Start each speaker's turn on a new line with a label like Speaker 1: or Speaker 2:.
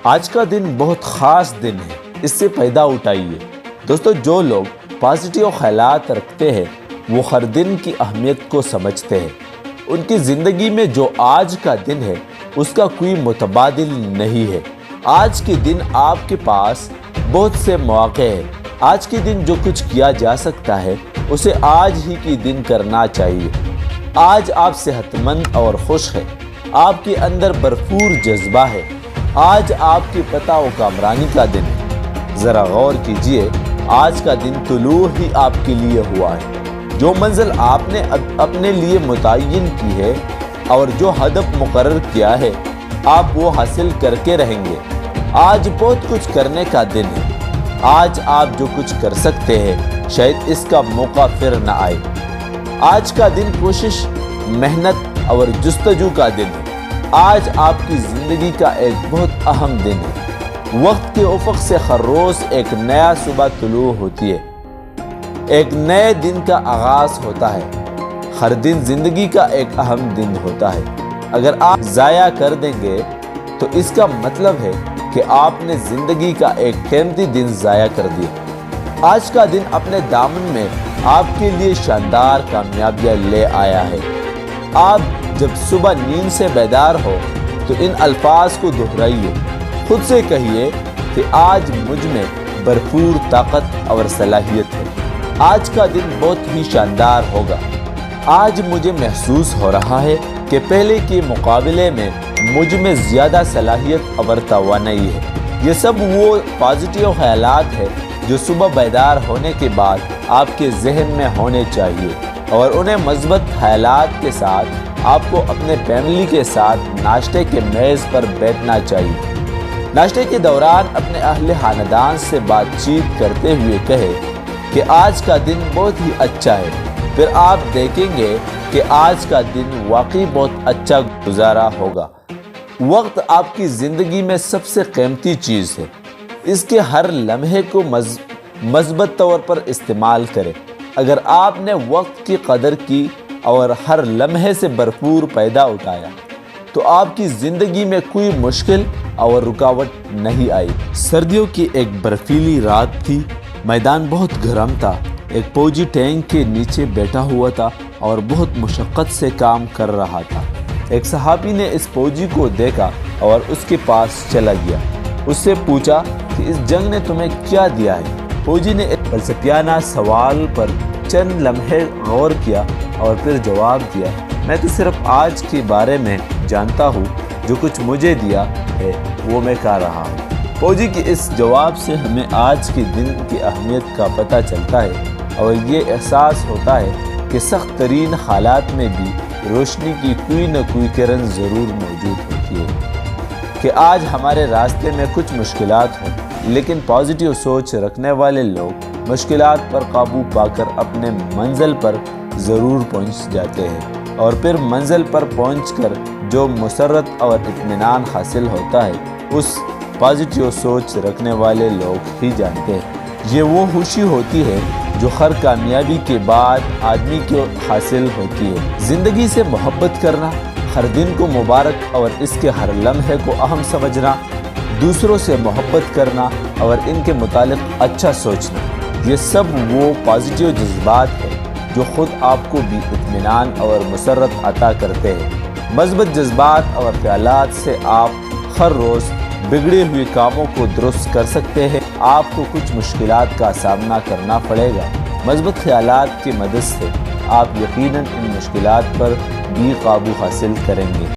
Speaker 1: آج کا دن بہت خاص دن ہے، اس سے فائدہ اٹھائیے۔ دوستو، جو لوگ پازیٹیو خیالات رکھتے ہیں وہ ہر دن کی اہمیت کو سمجھتے ہیں۔ ان کی زندگی میں جو آج کا دن ہے اس کا کوئی متبادل نہیں ہے۔ آج کے دن آپ کے پاس بہت سے مواقع ہیں۔ آج کے دن جو کچھ کیا جا سکتا ہے اسے آج ہی کے دن کرنا چاہیے۔ آج آپ صحت مند اور خوش ہیں۔ آپ کے اندر بھرپور جذبہ ہے۔ آج آپ کی فتح و کامرانی کا دن ہے۔ ذرا غور کیجئے، آج کا دن طلوع ہی آپ کے لیے ہوا ہے۔ جو منزل آپ نے اپنے لیے متعین کی ہے اور جو ہدف مقرر کیا ہے، آپ وہ حاصل کر کے رہیں گے۔ آج بہت کچھ کرنے کا دن ہے۔ آج آپ جو کچھ کر سکتے ہیں شاید اس کا موقع پھر نہ آئے۔ آج کا دن کوشش، محنت اور جستجو کا دن ہے۔ آج آپ کی زندگی کا ایک بہت اہم دن ہے۔ وقت کے افق سے ہر روز ایک نیا صبح طلوع ہوتی ہے۔ ایک نئے دن کا آغاز ہوتا ہے۔ ہر دن زندگی کا ایک اہم دن ہوتا ہے۔ اگر آپ ضائع کر دیں گے تو اس کا مطلب ہے کہ آپ نے زندگی کا ایک قیمتی دن ضائع کر دیا۔ آج کا دن اپنے دامن میں آپ کے لیے شاندار کامیابیاں لے آیا ہے۔ آپ جب صبح نیند سے بیدار ہو تو ان الفاظ کو دہرائیے۔ خود سے کہیے کہ آج مجھ میں بھرپور طاقت اور صلاحیت ہے۔ آج کا دن بہت ہی شاندار ہوگا۔ آج مجھے محسوس ہو رہا ہے کہ پہلے کے مقابلے میں مجھ میں زیادہ صلاحیت اور توانائی ہے۔ یہ سب وہ پازیٹیو خیالات ہیں جو صبح بیدار ہونے کے بعد آپ کے ذہن میں ہونے چاہیے، اور انہیں مثبت خیالات کے ساتھ آپ کو اپنے فیملی کے ساتھ ناشتے کے میز پر بیٹھنا چاہیے۔ ناشتے کے دوران اپنے اہل خاندان سے بات چیت کرتے ہوئے کہے کہ آج کا دن بہت ہی اچھا ہے۔ پھر آپ دیکھیں گے کہ آج کا دن واقعی بہت اچھا گزارا ہوگا۔ وقت آپ کی زندگی میں سب سے قیمتی چیز ہے۔ اس کے ہر لمحے کو مثبت طور پر استعمال کریں۔ اگر آپ نے وقت کی قدر کی اور ہر لمحے سے بھرپور فائدہ اٹھایا تو آپ کی زندگی میں کوئی مشکل اور رکاوٹ نہیں آئی۔ سردیوں کی ایک برفیلی رات تھی۔ میدان بہت گرم تھا۔ ایک فوجی ٹینک کے نیچے بیٹھا ہوا تھا اور بہت مشقت سے کام کر رہا تھا۔ ایک صحابی نے اس فوجی کو دیکھا اور اس کے پاس چلا گیا۔ اس سے پوچھا کہ اس جنگ نے تمہیں کیا دیا ہے؟ فوجی نے ایک فلسفیانہ سوال پر چند لمحے غور کیا اور پھر جواب دیا، میں تو صرف آج کے بارے میں جانتا ہوں، جو کچھ مجھے دیا ہے وہ میں کر رہا ہوں۔ فوجی کے اس جواب سے ہمیں آج کے دن کی اہمیت کا پتہ چلتا ہے، اور یہ احساس ہوتا ہے کہ سخت ترین حالات میں بھی روشنی کی کوئی نہ کوئی کرن ضرور موجود ہوتی ہے۔ کہ آج ہمارے راستے میں کچھ مشکلات ہوں، لیکن پازیٹیو سوچ رکھنے والے لوگ مشکلات پر قابو پا کر اپنے منزل پر ضرور پہنچ جاتے ہیں، اور پھر منزل پر پہنچ کر جو مسرت اور اطمینان حاصل ہوتا ہے اس پازیٹیو سوچ رکھنے والے لوگ ہی جانتے ہیں۔ یہ وہ خوشی ہوتی ہے جو ہر کامیابی کے بعد آدمی کو حاصل ہوتی ہے۔ زندگی سے محبت کرنا، ہر دن کو مبارک اور اس کے ہر لمحے کو اہم سمجھنا، دوسروں سے محبت کرنا اور ان کے متعلق اچھا سوچنا، یہ سب وہ پازیٹیو جذبات ہیں جو خود آپ کو بھی اطمینان اور مسرت عطا کرتے ہیں۔ مثبت جذبات اور خیالات سے آپ ہر روز بگڑے ہوئے کاموں کو درست کر سکتے ہیں۔ آپ کو کچھ مشکلات کا سامنا کرنا پڑے گا۔ مثبت خیالات کی مدد سے آپ یقیناً ان مشکلات پر بھی قابو حاصل کریں گے۔